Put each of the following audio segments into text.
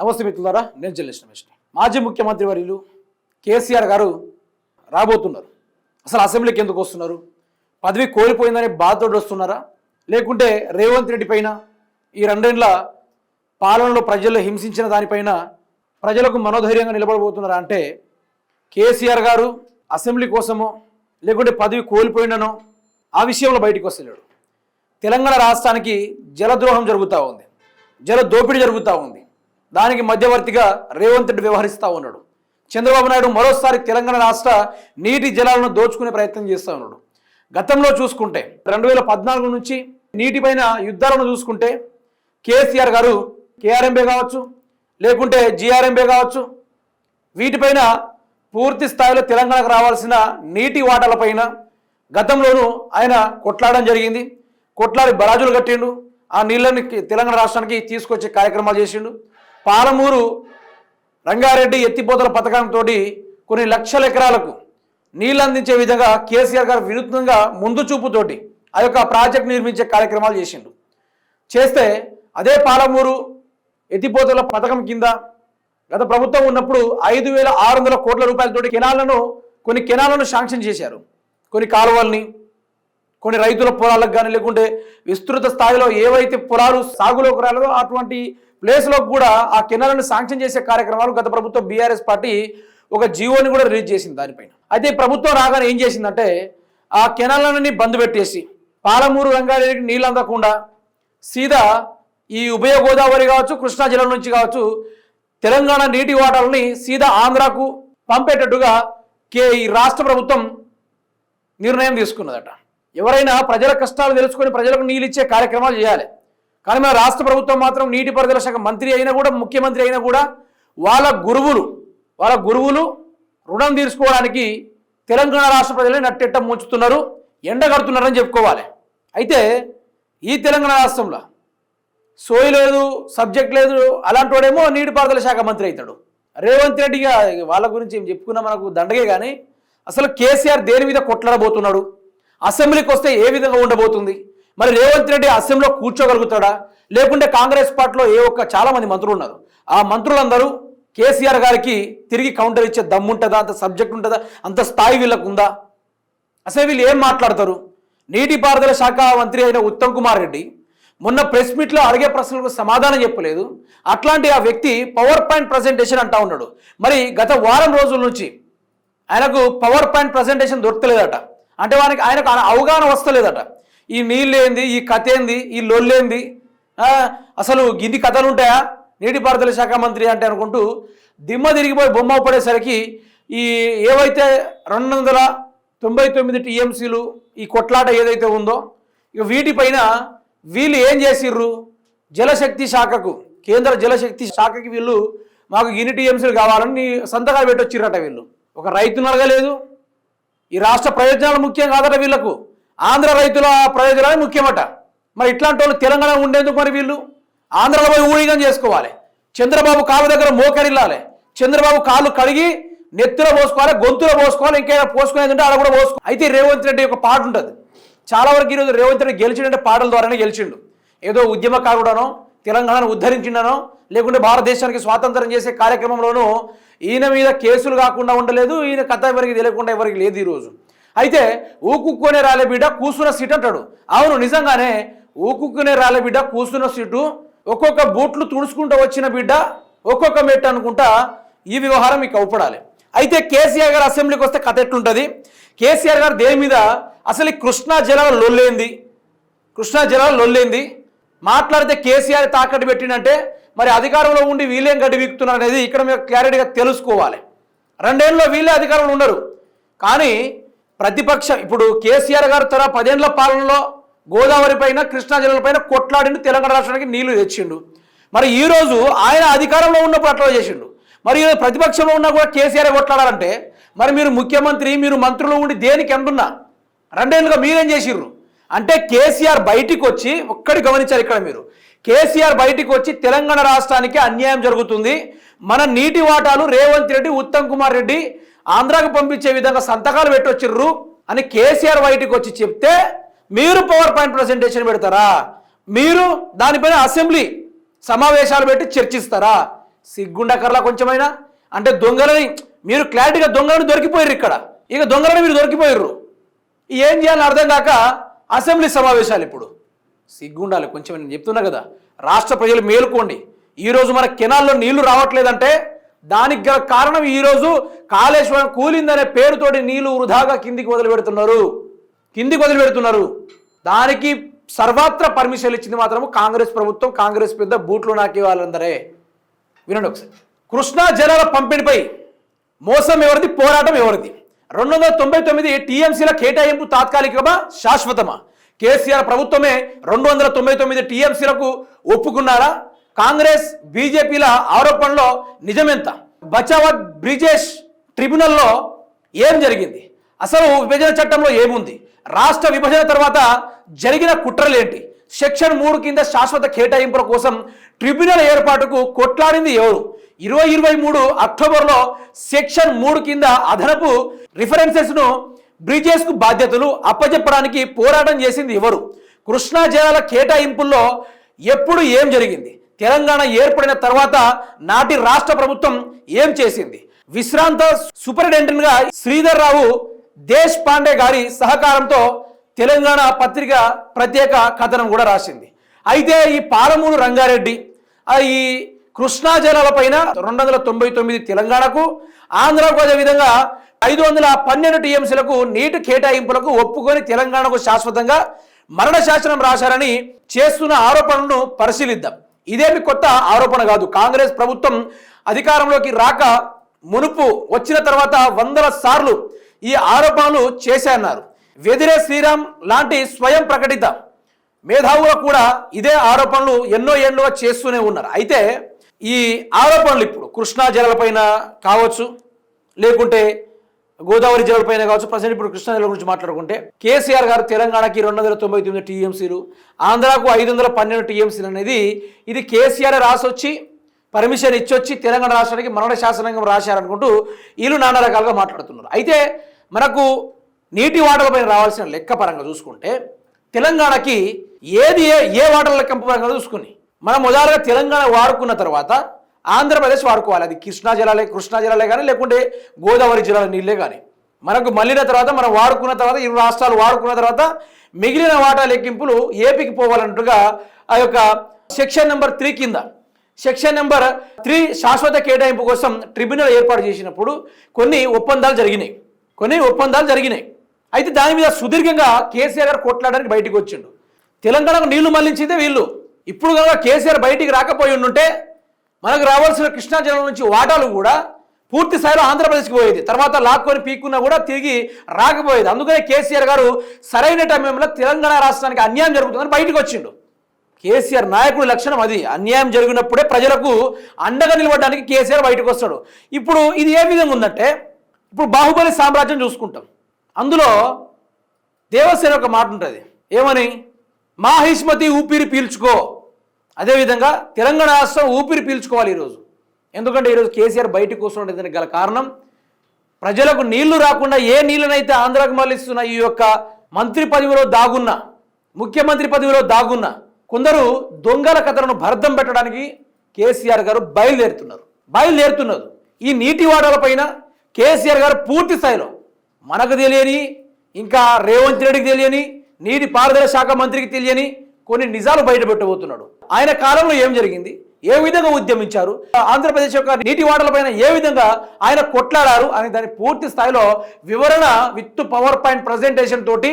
నమస్తే మిత్రులారా, నేను జర్నలిస్ట్ రమేష్. మాజీ ముఖ్యమంత్రి వర్యులు కేసీఆర్ గారు రాబోతున్నారు. అసలు అసెంబ్లీకి ఎందుకు వస్తున్నారు? పదవి కోల్పోయిందని బాధతోటి వస్తున్నారా, లేకుంటే రేవంత్ రెడ్డి పైన ఈ రెండేళ్ల పాలనలో ప్రజలు హింసించిన దానిపైన ప్రజలకు మనోధైర్యంగా నిలబడబోతున్నారా అంటే, కేసీఆర్ గారు అసెంబ్లీ కోసమో లేకుంటే పదవి కోల్పోయిననో ఆ విషయంలో బయటకు వస్తలేడు. తెలంగాణ రాష్ట్రానికి జలద్రోహం జరుగుతూ ఉంది, జల దోపిడీ జరుగుతూ ఉంది. దానికి మధ్యవర్తిగా రేవంత్ రెడ్డి వ్యవహరిస్తూ ఉన్నాడు. చంద్రబాబు నాయుడు మరోసారి తెలంగాణ రాష్ట్ర నీటి జలాలను దోచుకునే ప్రయత్నం చేస్తూ ఉన్నాడు. గతంలో చూసుకుంటే 2014 నుంచి నీటిపైన యుద్ధాలను చూసుకుంటే కేసీఆర్ గారు కేఆర్ఎంబే కావచ్చు లేకుంటే జిఆర్ఎంబే కావచ్చు, వీటిపైన పూర్తి స్థాయిలో తెలంగాణకు రావాల్సిన నీటి వాటాలపైన గతంలోనూ ఆయన కొట్లాడడం జరిగింది. కొట్లాడి బరాజులు కట్టిండు, ఆ నీళ్ళని తెలంగాణ రాష్ట్రానికి తీసుకొచ్చే కార్యక్రమాలు చేసిండు. పాలమూరు రంగారెడ్డి ఎత్తిపోతల పథకంతో కొన్ని లక్షల ఎకరాలకు నీళ్ళు అందించే విధంగా కేసీఆర్ గారు వినూత్నంగా ముందు చూపుతోటి ఆ యొక్క ప్రాజెక్ట్ నిర్మించే కార్యక్రమాలు చేస్తే అదే పాలమూరు ఎత్తిపోతల పథకం కింద గత ప్రభుత్వం ఉన్నప్పుడు 5,600 కోట్ల రూపాయలతోటి కొన్ని కెనాలను శాంక్షన్ చేశారు. కొన్ని కాలువల్ని, కొన్ని రైతుల పొలాలకు కానీ లేకుంటే విస్తృత స్థాయిలో ఏవైతే పొలాలు సాగులోకి రాలేదో అటువంటి ప్లేస్లో కూడా ఆ కెనాలను శాంక్షన్ చేసే కార్యక్రమాలు గత ప్రభుత్వం బీఆర్ఎస్ పార్టీ ఒక జీవోని కూడా రిలీజ్ చేసింది దానిపైన. అయితే ప్రభుత్వం రాగానే ఏం చేసిందంటే ఆ కెనాలని బంద్ పెట్టేసి పాలమూరు రంగారెడ్డికి నీళ్ళు అందకుండా సీదా ఈ ఉభయ గోదావరి కావచ్చు, కృష్ణా జిల్లా నుంచి కావచ్చు, తెలంగాణ నీటి వాటాలని సీదా ఆంధ్రాకు పంపేటట్టుగా ఈ రాష్ట్ర ప్రభుత్వం నిర్ణయం తీసుకున్నదట. ఎవరైనా ప్రజల కష్టాలు తెలుసుకొని ప్రజలకు నీళ్ళు ఇచ్చే కార్యక్రమాలు చేయాలి. కానీ మన రాష్ట్ర ప్రభుత్వం మాత్రం నీటిపారుదల శాఖ మంత్రి అయినా కూడా, ముఖ్యమంత్రి అయినా కూడా వాళ్ళ గురువులు రుణం తీర్చుకోవడానికి తెలంగాణ రాష్ట్ర ప్రజలే నట్టెట్ట ముంచుతున్నారు, ఎండగడుతున్నారని చెప్పుకోవాలి. అయితే ఈ తెలంగాణ రాష్ట్రంలో సోయి లేదు, సబ్జెక్ట్ లేదు, అలాంటి వాడేమో నీటిపారుదల శాఖ మంత్రి అవుతాడు. రేవంత్ రెడ్డిగా వాళ్ళ గురించి ఏం చెప్పుకున్నా మనకు దండగే. కానీ అసలు కేసీఆర్ దేని మీద కొట్లాడబోతున్నాడు, అసెంబ్లీకి వస్తే ఏ విధంగా ఉండబోతుంది, మరి రేవంత్ రెడ్డి అసెంబ్లీలో కూర్చోగలుగుతాడా, లేకుంటే కాంగ్రెస్ పార్టీలో చాలా మంది మంత్రులు ఉన్నారు, ఆ మంత్రులందరూ కేసీఆర్ గారికి తిరిగి కౌంటర్ ఇచ్చే దమ్ముంటుందా, అంత సబ్జెక్ట్ ఉంటుందా, అంత స్థాయి వీళ్ళకు ఉందా? అసలు వీళ్ళు ఏం మాట్లాడతారు? నీటిపారుదల శాఖ మంత్రి అయిన ఉత్తమ్ కుమార్ రెడ్డి మొన్న ప్రెస్ మీట్లో అడిగే ప్రశ్నలకు సమాధానం చెప్పలేదు. అట్లాంటి ఆ వ్యక్తి పవర్ పాయింట్ ప్రజెంటేషన్ అంటా ఉన్నాడు. మరి గత వారం రోజుల నుంచి ఆయనకు పవర్ పాయింట్ ప్రజెంటేషన్ దొరకలేదట. అంటే ఆయనకు అవగాహన వస్తలేదట. ఈ నీళ్ళు ఏంది, ఈ కథ ఏంది, ఈ లొల్లేంది, అసలు గిన్ని కథలు ఉంటాయా నీటిపారుదల శాఖ మంత్రి అంటే అనుకుంటూ దిమ్మ తిరిగిపోయి బొమ్మ పడేసరికి ఈ ఏవైతే 299 టీఎంసీలు ఈ కొట్లాట ఏదైతే ఉందో ఇక వీటిపైన వీళ్ళు ఏం చేసిర్రు, జలశక్తి శాఖకు, కేంద్ర జలశక్తి శాఖకి వీళ్ళు మాకు ఇన్ని టీఎంసీలు కావాలని సంతకాలు పెట్టొచ్చిర్రట. వీళ్ళు ఒక రైతును అడగలేదు. ఈ రాష్ట్ర ప్రయోజనాలు ముఖ్యం కాదట వీళ్ళకు, ఆంధ్ర రైతుల ప్రయోజనాలు ముఖ్యమట. మరి ఇట్లాంటి వాళ్ళు తెలంగాణ ఉండేందుకు మరి వీళ్ళు ఆంధ్రలో పోయి ఊడిగం చేసుకోవాలి, చంద్రబాబు కాళ్ళ దగ్గర మోకరిల్లాలి, చంద్రబాబు కాళ్ళు కడిగి నెత్తిలో పోసుకోవాలి, గొంతులో పోసుకోవాలి, ఇంకేమైనా పోసుకునేదంటే అలా కూడా పోసుకో. అయితే రేవంత్ రెడ్డి ఒక పాట ఉంటుంది. చాలా వరకు ఈరోజు రేవంత్ రెడ్డి గెలిచిండంటే పాటల ద్వారానే గెలిచిండు. ఏదో ఉద్యమకారుడనో తెలంగాణను ఉద్ధరించిండనో లేకుంటే భారతదేశానికి స్వాతంత్రం చేసే కార్యక్రమంలోనూ ఈయన మీద కేసులు కాకుండా ఉండలేదు, ఈయన కథ ఎవరికి తెలియకుండా ఎవరికి లేదు ఈరోజు. అయితే ఊకుక్కునే రాలే బిడ్డ కూసున్న సీట్ అంటాడు. అవును, నిజంగానే ఊకుక్కునే రాలే బిడ్డ కూసున్న సీటు, ఒక్కొక్క బూట్లు తుడుచుకుంటూ వచ్చిన బిడ్డ ఒక్కొక్క మెట్టు అనుకుంటా ఈ వ్యవహారం మీకు అవపడాలి. అయితే కేసీఆర్ గారు అసెంబ్లీకి వస్తే కథ ఎట్లుంటుంది, కేసీఆర్ గారు దేని మీద అసలు ఈ కృష్ణా జలాల లొల్లేంది మాట్లాడితే కేసీఆర్ తాకట్టు పెట్టినంటే మరి అధికారంలో ఉండి వీళ్ళేం గడ్డి వీక్తున్నారు అనేది ఇక్కడ మీరు క్లారిటీగా తెలుసుకోవాలి. 2 ఏళ్ళలో వీళ్ళే అధికారంలో ఉండరు. కానీ ప్రతిపక్షం ఇప్పుడు కేసీఆర్ గారు తన 10 ఏళ్ల పాలనలో గోదావరి పైన, కృష్ణా జిల్లాల పైన కొట్లాడిండు, తెలంగాణ రాష్ట్రానికి నీళ్లు తెచ్చిండు. మరి ఈరోజు ఆయన అధికారంలో ఉన్నప్పుడు అట్లా చేసిండు. మరి ప్రతిపక్షంలో ఉన్నా కూడా కేసీఆర్ కొట్లాడాలంటే మరి మీరు ముఖ్యమంత్రి, మీరు మంత్రులు ఉండి దేనికి అంటున్నా 2 ఏళ్ళుగా మీరేం చేసిర్రు అంటే కేసీఆర్ బయటికి వచ్చి ఒక్కడి గమనించారు ఇక్కడ మీరు, కేసీఆర్ బయటికి వచ్చి తెలంగాణ రాష్ట్రానికి అన్యాయం జరుగుతుంది, మన నీటి వాటాలు రేవంత్ రెడ్డి, ఉత్తమ్ కుమార్ రెడ్డి ఆంధ్రాకు పంపించే విధంగా సంతకాలు పెట్టొచ్చిర్రు అని కేసీఆర్ బయటికి వచ్చి చెప్తే మీరు పవర్ పాయింట్ ప్రెజెంటేషన్ పెడతారా? మీరు దానిపైన అసెంబ్లీ సమావేశాలు పెట్టి చర్చిస్తారా? సిగ్గుండకర్లా కొంచెమైనా. అంటే దొంగలని మీరు క్లారిటీగా దొంగలను దొరికిపోయారు ఇక్కడ, ఇక దొంగలని మీరు దొరికిపోయారు. ఏం చేయాలని అర్థం కాక అసెంబ్లీ సమావేశాలు. ఇప్పుడు సిగ్గుండాలి కొంచెం. నేను చెప్తున్నా కదా, రాష్ట్ర ప్రజలు మేలుకోండి. ఈరోజు మన కెనాల్లో నీళ్లు రావట్లేదంటే దానికి గల కారణం ఈరోజు కాళేశ్వరం కూలిందనే పేరుతోటి నీళ్లు వృధాగా కిందికి వదిలిపెడుతున్నారు. దానికి సర్వత్రా పర్మిషన్ ఇచ్చింది మాత్రం కాంగ్రెస్ ప్రభుత్వం, కాంగ్రెస్ పెద్ద బూట్లు నాకే వాళ్ళందరే. వినండి ఒకసారి. కృష్ణా జలాల పంపిణీపై మోసం ఎవరిది, పోరాటం ఎవరిది? 299 టీఎంసీల కేటాయింపు తాత్కాలికమా, శాశ్వతమా? కేసీఆర్ ప్రభుత్వమే 299 టీఎంసీలకు ఒప్పుకున్నారా? కాంగ్రెస్ బీజేపీల ఆరోపణలో నిజమెంత? బచావత్ బ్రిజేష్ ట్రిబ్యునల్లో ఏం జరిగింది? అసలు విభజన చట్టంలో ఏముంది? రాష్ట్ర విభజన తర్వాత జరిగిన కుట్రలేంటి? సెక్షన్ 3 కింద శాశ్వత కేటాయింపుల కోసం ట్రిబ్యునల్ ఏర్పాటుకు కొట్లాడింది ఎవరు? 2023 అక్టోబర్లో సెక్షన్ 3 కింద అదనపు రిఫరెన్సెస్ను బ్రిజేష్కు బాధ్యతలు అప్పచెప్పడానికి పోరాటం చేసింది ఎవరు? కృష్ణా జలాల కేటాయింపుల్లో ఎప్పుడు ఏం జరిగింది? తెలంగాణ ఏర్పడిన తర్వాత నాటి రాష్ట్ర ప్రభుత్వం ఏం చేసింది? విశ్రాంత సూపరింటెండెంట్గా శ్రీధర్ రావు దేశ్ పాండే గారి సహకారంతో తెలంగాణ పత్రిక ప్రత్యేక కథనం కూడా రాసింది. అయితే ఈ పాలమూరు రంగారెడ్డి ఈ కృష్ణా జలాలపైన 299 తెలంగాణకు, ఆంధ్రకు అదేవిధంగా 512 టీఎంసీలకు నీటి కేటాయింపులకు ఒప్పుకొని తెలంగాణకు శాశ్వతంగా మరణ శాసనం రాశారని చేస్తున్న ఆరోపణలను పరిశీలిద్దాం. ఇదేమి కొత్త ఆరోపణ కాదు. కాంగ్రెస్ ప్రభుత్వం అధికారంలోకి రాక మునుపు వచ్చిన తర్వాత 100 సార్లు ఈ ఆరోపణలు చేశారన్నారు. వెదిరే శ్రీరామ్ లాంటి స్వయం ప్రకటిత మేధావులు కూడా ఇదే ఆరోపణలు ఎన్నో ఏళ్ళుగా చేస్తూనే ఉన్నారు. అయితే ఈ ఆరోపణలు ఇప్పుడు కృష్ణా జలాలపైన కావచ్చు, లేకుంటే గోదావరి జలాలపైన కావచ్చు, ప్రజెంట్ ఇప్పుడు కృష్ణా జలాల గురించి మాట్లాడుకుంటే కేసీఆర్ గారు తెలంగాణకి 299 టీఎంసీలు, ఆంధ్రాకు 512 టీఎంసీలు అనేది ఇది కేసీఆర్ రాసొచ్చి పర్మిషన్ ఇచ్చొచ్చి తెలంగాణ రాష్ట్రానికి మరణ శాసనం రాశారనుకుంటూ వీళ్ళు నానా రకాలుగా మాట్లాడుతున్నారు. అయితే మనకు నీటి వాటర్లపైన రావాల్సిన లెక్క పరంగా చూసుకుంటే తెలంగాణకి ఏది ఏ వాటర్ లెక్కింపు పరంగా చూసుకుని మనం మొదలుగా తెలంగాణ వాడుకున్న తర్వాత ఆంధ్రప్రదేశ్ వాడుకోవాలి. అది కృష్ణా జలాలే కానీ లేకుంటే గోదావరి జలాల నీళ్ళే కానీ మనకు మళ్ళిన తర్వాత మనం వాడుకున్న తర్వాత ఇరు రాష్ట్రాలు వాడుకున్న తర్వాత మిగిలిన వాటా లెక్కింపులు ఏపీకి పోవాలన్నట్టుగా ఆ యొక్క సెక్షన్ నెంబర్ 3 కింద సెక్షన్ నెంబర్ 3 శాశ్వత కేటాయింపు కోసం ట్రిబ్యునల్ ఏర్పాటు చేసినప్పుడు కొన్ని ఒప్పందాలు జరిగినాయి. అయితే దాని మీద సుదీర్ఘంగా కేసీఆర్ గారు కొట్లాడడానికి బయటికి వచ్చిండు. తెలంగాణకు నీళ్లు మళ్లించిందే వీళ్ళు. ఇప్పుడు కనుక కేసీఆర్ బయటికి రాకపోయి ఉండుంటే మనకు రావాల్సిన కృష్ణా జలం నుంచి వాటాలు కూడా పూర్తి స్థాయిలో ఆంధ్రప్రదేశ్కి పోయేది. తర్వాత లాక్కొని పీక్కున్నా కూడా తిరిగి రాకపోయేది. అందుకనే కేసీఆర్ గారు సరైన టైంలో తెలంగాణ రాష్ట్రానికి అన్యాయం జరుగుతుందని బయటకు వచ్చిండు. కేసీఆర్ నాయకుడి లక్షణం అది. అన్యాయం జరిగినప్పుడే ప్రజలకు అండగా నిలబడడానికి కేసీఆర్ బయటకు వస్తాడు. ఇప్పుడు ఇది ఏ విధంగా ఉందంటే, ఇప్పుడు బాహుబలి సామ్రాజ్యం చూసుకుంటాం. అందులో దేవసేన ఒక మాట ఉంటుంది, ఏమని? మాహిష్మతి ఊపిరి పీల్చుకో. అదేవిధంగా తెలంగాణ రాష్ట్రం ఊపిరి పీల్చుకోవాలి ఈరోజు. ఎందుకంటే ఈరోజు కేసీఆర్ బయటకు వస్తుండేదానికి గల కారణం ప్రజలకు నీళ్లు రాకుండా ఏ నీళ్ళనైతే ఆంధ్రాకు మళ్ళిస్తున్న ఈ యొక్క మంత్రి పదవిలో దాగున్న, ముఖ్యమంత్రి పదవిలో దాగున్న కొందరు దొంగల కథలను భర్తం పెట్టడానికి కేసీఆర్ గారు బయలుదేరుతున్నారు. ఈ నీటి వాటాలపైన కేసీఆర్ గారు పూర్తి స్థాయిలో మనకు తెలియని, ఇంకా రేవంత్ రెడ్డికి తెలియని, నీటి పారుదల శాఖ మంత్రికి తెలియని కొన్ని నిజాలు బయట పెట్టబోతున్నాడు. ఆయన కాలంలో ఏం జరిగింది, ఏ విధంగా ఉద్యమించారు, ఆంధ్రప్రదేశ్ యొక్క నీటి వాటర్లపైన ఏ విధంగా ఆయన కొట్లాడారు అని దాని పూర్తి స్థాయిలో వివరణ విత్ పవర్ పాయింట్ ప్రజెంటేషన్ తోటి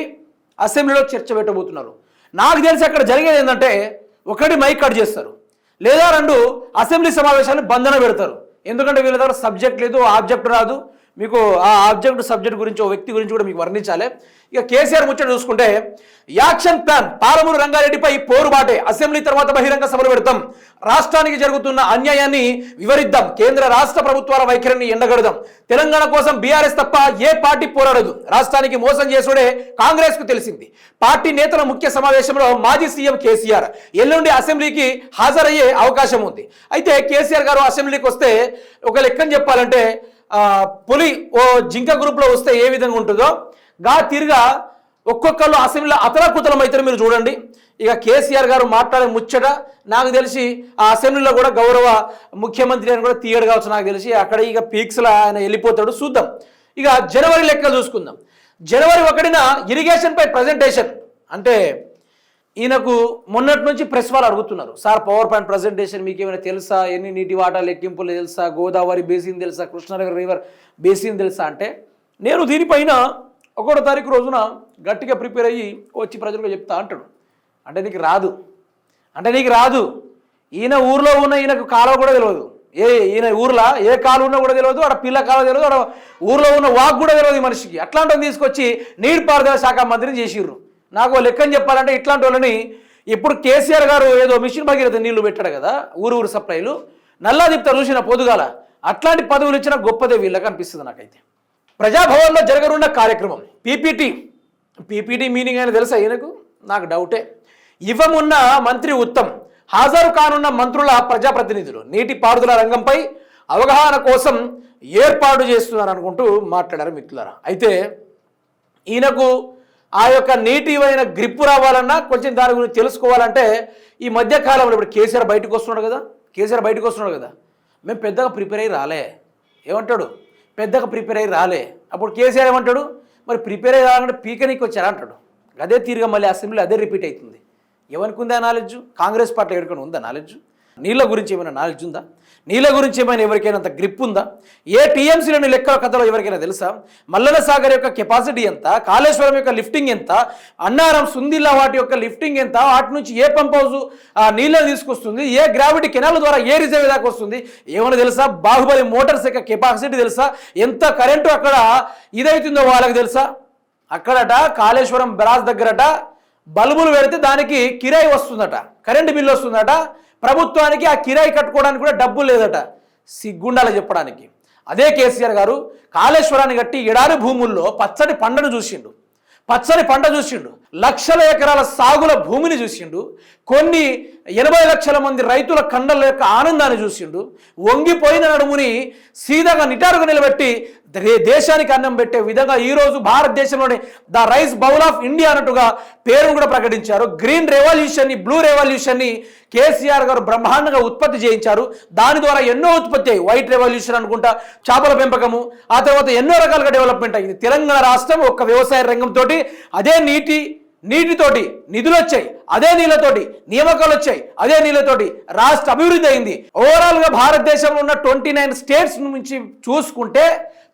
అసెంబ్లీలో చర్చ పెట్టబోతున్నారు. నాకు తెలిసి అక్కడ జరిగేది ఏంటంటే, ఒకటి మైక్ కట్ చేస్తారు, లేదా 2 అసెంబ్లీ సమావేశాన్ని బంధన పెడతారు. ఎందుకంటే వీళ్ళ దగ్గర సబ్జెక్ట్ లేదు, ఆబ్జెక్ట్ రాదు. మీకు ఆ ఆబ్జెక్ట్ సబ్జెక్ట్ గురించి, ఓ వ్యక్తి గురించి కూడా మీకు వర్ణించాలి. ఇక కేసీఆర్ ముచ్చట చూసుకుంటే యాక్షన్ ప్లాన్, పాలమూరు రంగారెడ్డిపై పోరుబాటే, అసెంబ్లీ తర్వాత బహిరంగ సభలు పెడతాం, రాష్ట్రానికి జరుగుతున్న అన్యాయాన్ని వివరిద్దాం, కేంద్ర రాష్ట్ర ప్రభుత్వాల వైఖరిని ఎండగడదాం, తెలంగాణ కోసం బీఆర్ఎస్ తప్ప ఏ పార్టీ పోరాడదు, రాష్ట్రానికి మోసం చేసుడే కాంగ్రెస్ కు తెలిసింది, పార్టీ నేతల ముఖ్య సమావేశంలో మాజీ సీఎం కేసీఆర్ ఎల్లుండి అసెంబ్లీకి హాజరయ్యే అవకాశం ఉంది. అయితే కేసీఆర్ గారు అసెంబ్లీకి వస్తే ఒక లెక్కని చెప్పాలంటే పులి ఓ జింక గ్రూప్లో వస్తే ఏ విధంగా ఉంటుందో గా తీరుగా ఒక్కొక్కళ్ళు అసెంబ్లీలో అతలాకుతలం అయితే మీరు చూడండి. ఇక కేసీఆర్ గారు మాట్లాడే ముచ్చట నాకు తెలిసి ఆ అసెంబ్లీలో కూడా గౌరవ ముఖ్యమంత్రి అని కూడా తీయడు కావచ్చు నాకు తెలిసి. అక్కడ ఇక పీక్స్లో ఆయన వెళ్ళిపోతాడు, చూద్దాం. ఇక జనవరి లెక్కలు చూసుకుందాం. జనవరి 1న ఇరిగేషన్పై ప్రజెంటేషన్ అంటే ఈయనకు మొన్నటి నుంచి ప్రెస్ వాళ్ళు అడుగుతున్నారు, సార్ పవర్ పాయింట్ ప్రజెంటేషన్ మీకు ఏమైనా తెలుసా, ఎన్ని నీటి వాటా లెక్కింపులు తెలుసా, గోదావరి బేసిన్ తెలుసా, కృష్ణానగర్ రివర్ బేసిన్ తెలుసా అంటే నేను దీనిపైన 1వ తారీఖు రోజున గట్టిగా ప్రిపేర్ అయ్యి వచ్చి ప్రజలకు చెప్తా అంటాడు. అంటే నీకు రాదు. ఈయన ఊర్లో ఉన్న ఈయనకు కాలువ కూడా తెలియదు. ఈయన ఊర్లో ఏ కాలు ఉన్నా కూడా తెలియదు, అక్కడ పిల్ల కాలువ తెలియదు, అక్కడ ఊర్లో ఉన్న వాక్ కూడా తెలియదు ఈ మనిషికి. అట్లాంటిని తీసుకొచ్చి నీటిపారుదల శాఖ మంత్రిని చేసిర్రు. నాకు లెక్కని చెప్పాలంటే ఇట్లాంటి వాళ్ళని ఇప్పుడు కేసీఆర్ గారు ఏదో మిషన్ భగీరథ నీళ్లు పెట్టాడు కదా, ఊరు సప్లైలు నల్లా దిప్తా చూసిన పొదుగాల, అట్లాంటి పదవులు ఇచ్చిన గొప్పదే వీళ్ళకి అనిపిస్తుంది నాకైతే. ప్రజాభవన్లో జరగనున్న కార్యక్రమం పీపీటీ మీనింగ్ అయినా తెలుసా ఈయనకు? నాకు డౌటే. ఇవ్వమున్న మంత్రి ఉత్తమ్, హాజరు కానున్న మంత్రుల ప్రజాప్రతినిధులు నీటి పారుదల రంగంపై అవగాహన కోసం ఏర్పాటు చేస్తున్నారు అనుకుంటూ మాట్లాడారు మిత్రులారా. అయితే ఈయనకు ఆ యొక్క నీటివైన గ్రిప్పు రావాలన్నా కొంచెం దాని గురించి తెలుసుకోవాలంటే ఈ మధ్యకాలంలో ఇప్పుడు కేసీఆర్ బయటకు వస్తున్నాడు కదా, మేము పెద్దగా ప్రిపేర్ అయ్యి రాలే ఏమంటాడు, అప్పుడు కేసీఆర్ ఏమంటాడు, మరి ప్రిపేర్ అయ్యి రావాలంటే పీకనీకి వచ్చారా అంటాడు. అదే తీరుగా మళ్ళీ అసెంబ్లీ అదే రిపీట్ అవుతుంది. ఎవరికి ఉందా నాలెడ్జ్? కాంగ్రెస్ పార్టీ ఎవరికైనా ఉందా నాలెడ్జ్? నీళ్ళ గురించి ఏమైనా నాలెడ్జ్ ఉందా? నీళ్ళ గురించి ఏమైనా ఎవరికైనా అంత గ్రిప్ ఉందా? ఏ టీఎంసీలోని లెక్కల కథలో ఎవరికైనా తెలుసా? మల్లన సాగర్ యొక్క కెపాసిటీ ఎంత, కాళేశ్వరం యొక్క లిఫ్టింగ్ ఎంత, అన్నారం సుందిల్లా వాటి యొక్క లిఫ్టింగ్ ఎంత, వాటి నుంచి ఏ పంప్ హౌస్ నీళ్ళని తీసుకొస్తుంది, ఏ గ్రావిటీ కెనాల్ ద్వారా ఏ రిజర్వ్ దాకా వస్తుంది ఏమైనా తెలుసా? బాహుబలి మోటార్స్ యొక్క కెపాసిటీ తెలుసా? ఎంత కరెంటు అక్కడ ఇదవుతుందో వాళ్ళకి తెలుసా? అక్కడట కాళేశ్వరం బ్రాజ్ దగ్గరట బల్బులు పెడితే దానికి కిరాయి వస్తుందట, కరెంటు బిల్లు వస్తుందట. ప్రభుత్వానికి ఆ కిరాయి కట్టుకోవడానికి కూడా డబ్బులు లేదట. సిగ్గుండాలి చెప్పడానికి. అదే కేసీఆర్ గారు కాళేశ్వరాన్ని కట్టి ఎడారి భూముల్లో పచ్చని పంట చూసిండు, లక్షల ఎకరాల సాగుల భూమిని చూసిండు, కొన్ని 80 లక్షల మంది రైతుల కండల యొక్క ఆనందాన్ని చూసిండు, వంగిపోయిన నడుముని సీదాగా నిటారుగా నిలబెట్టి దేశానికి అన్నం పెట్టే విధంగా ఈరోజు భారతదేశంలోని the rice bowl of India అన్నట్టుగా పేరును కూడా ప్రకటించారు. గ్రీన్ రెవల్యూషన్ని, బ్లూ రెవల్యూషన్ని కేసీఆర్ గారు బ్రహ్మాండంగా ఉత్పత్తి చేయించారు. దాని ద్వారా ఎన్నో ఉత్పత్తి అయ్యి, వైట్ రెవల్యూషన్ అనుకుంటా, చేపల పెంపకము, ఆ తర్వాత ఎన్నో రకాలుగా డెవలప్మెంట్ అయింది. తెలంగాణ రాష్ట్రం ఒక్క వ్యవసాయ రంగంతో అదే నీటితోటి నిధులు వచ్చాయి, అదే నీళ్ళతోటి నియామకాలు వచ్చాయి, అదే నీళ్ళతోటి రాష్ట్ర అభివృద్ధి అయింది. ఓవరాల్ గా భారతదేశంలో ఉన్న 29 స్టేట్స్ నుంచి చూసుకుంటే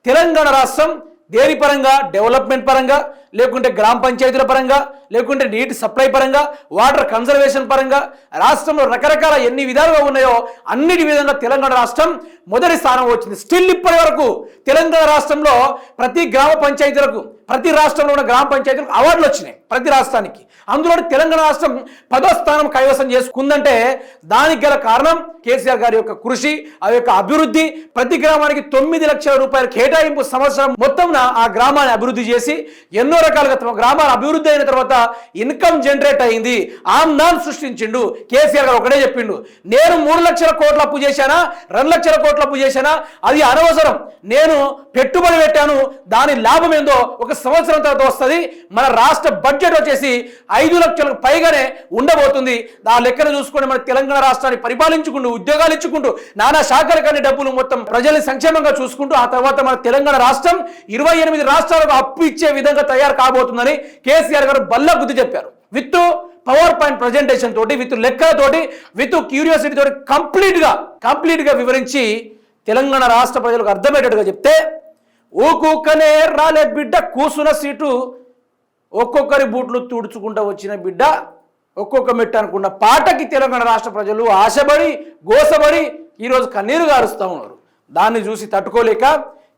తెలంగాణ రాష్ట్రం దేని పరంగా, డెవలప్మెంట్ పరంగా, లేకుంటే గ్రామ పంచాయతీల పరంగా, లేకుంటే నీటి సప్లై పరంగా, వాటర్ కన్జర్వేషన్ పరంగా రాష్ట్రంలో రకరకాల ఎన్ని విధాలుగా ఉన్నాయో అన్నిటి విధంగా తెలంగాణ రాష్ట్రం మొదటి స్థానం వచ్చింది. స్టిల్ ఇప్పటి వరకు తెలంగాణ రాష్ట్రంలో ప్రతి గ్రామ పంచాయతీలకు, ప్రతి రాష్ట్రంలో ఉన్న గ్రామ పంచాయతీలకు అవార్డులు వచ్చినాయి ప్రతి రాష్ట్రానికి. అందులో తెలంగాణ రాష్ట్రం 10వ స్థానం కైవసం చేసుకుందంటే దానికి గల కారణం కేసీఆర్ గారి యొక్క కృషి, ఆ యొక్క అభివృద్ధి. ప్రతి గ్రామానికి 9 లక్షల రూపాయల కేటాయింపు సంవత్సరం మొత్తం ఆ గ్రామాన్ని అభివృద్ధి చేసి ఎన్నో రకాలుగా గ్రామాలు అభివృద్ధి అయిన తర్వాత ఇన్కమ్ జనరేట్ అయింది, ఆమ్దాన్ సృష్టించిండు. కేసీఆర్ గారు ఒకటే చెప్పిండు, నేను 3 లక్షల కోట్ల అప్పు చేశానా, 2 లక్షల కోట్ల అప్పు చేశానా, అది అనవసరం, నేను పెట్టుబడి పెట్టాను, దాని లాభం ఏందో ఒక సంవత్సరం తర్వాత వస్తుంది. మన రాష్ట్ర బడ్జెట్ వచ్చేసి 5 లక్షలకు పైగానే ఉండబోతుంది. ఆ లెక్కను చూసుకొని మన తెలంగాణ రాష్ట్రాన్ని పరిపాలించుకుంటూ, ఉద్యోగాలు ఇచ్చుకుంటూ, నానా శాఖల కానీ డబ్బులు మొత్తం ప్రజల్ని సంక్షేమంగా చూసుకుంటూ, ఆ తర్వాత మన తెలంగాణ రాష్ట్రం 28 రాష్ట్రాలకు అప్పు ఇచ్చే విధంగా తయారు కాబోతుందని కేసీఆర్ గారు బల్ల బుద్ధి చెప్పారు. విత్ పవర్ పాయింట్ ప్రజెంటేషన్ తోటి, విత్ లెక్కలతోటి, విత్ క్యూరియాసిటీ తోటి కంప్లీట్ గా వివరించి తెలంగాణ రాష్ట్ర ప్రజలకు అర్థమయ్యేటట్టుగా చెప్తే, ఊకూకనే రాలే బిడ్డ కూసున సీటు, ఒక్కొక్కరి బూట్లు తుడుచుకుంటూ వచ్చిన బిడ్డ ఒక్కొక్క మెట్టు అనుకున్న పాటకి తెలంగాణ రాష్ట్ర ప్రజలు ఆశపడి గోసపడి ఈరోజు కన్నీరు గారుస్తూ ఉన్నారు. దాన్ని చూసి తట్టుకోలేక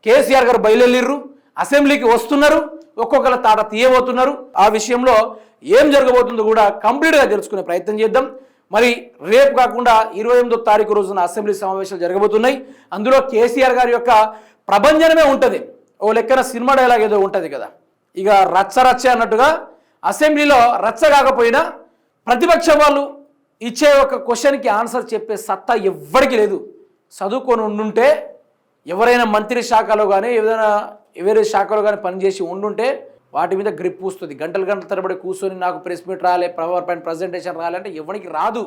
కేసీఆర్ గారు బయలుదేరిర్రు, అసెంబ్లీకి వస్తున్నారు, ఒక్కొక్కరు తాట తీయబోతున్నారు. ఆ విషయంలో ఏం జరగబోతుందో కూడా కంప్లీట్గా తెలుసుకునే ప్రయత్నం చేద్దాం. మరి రేపు కాకుండా 28వ తారీఖు రోజున అసెంబ్లీ సమావేశాలు జరగబోతున్నాయి. అందులో కేసీఆర్ గారి యొక్క ప్రభంజనమే ఉంటుంది. ఓ లెక్కన సినిమా డైలాగ్ ఏదో ఉంటుంది కదా, ఇక రచ్చ అన్నట్టుగా అసెంబ్లీలో రచ్చ కాకపోయినా ప్రతిపక్షం వాళ్ళు ఇచ్చే ఒక క్వశ్చన్కి ఆన్సర్ చెప్పే సత్తా ఎవ్వరికి లేదు. చదువుకొని ఉండుంటే, ఎవరైనా మంత్రి శాఖలో కానీ ఏదైనా వేరే శాఖలో కానీ పనిచేసి ఉండుంటే వాటి మీద గ్రిప్ వస్తుంది. గంటల తరబడి కూర్చొని నాకు ప్రెస్ మీట్ రాలే, పవర్ పాయింట్ ప్రజెంటేషన్ రాలంటే ఎవరికి రాదు.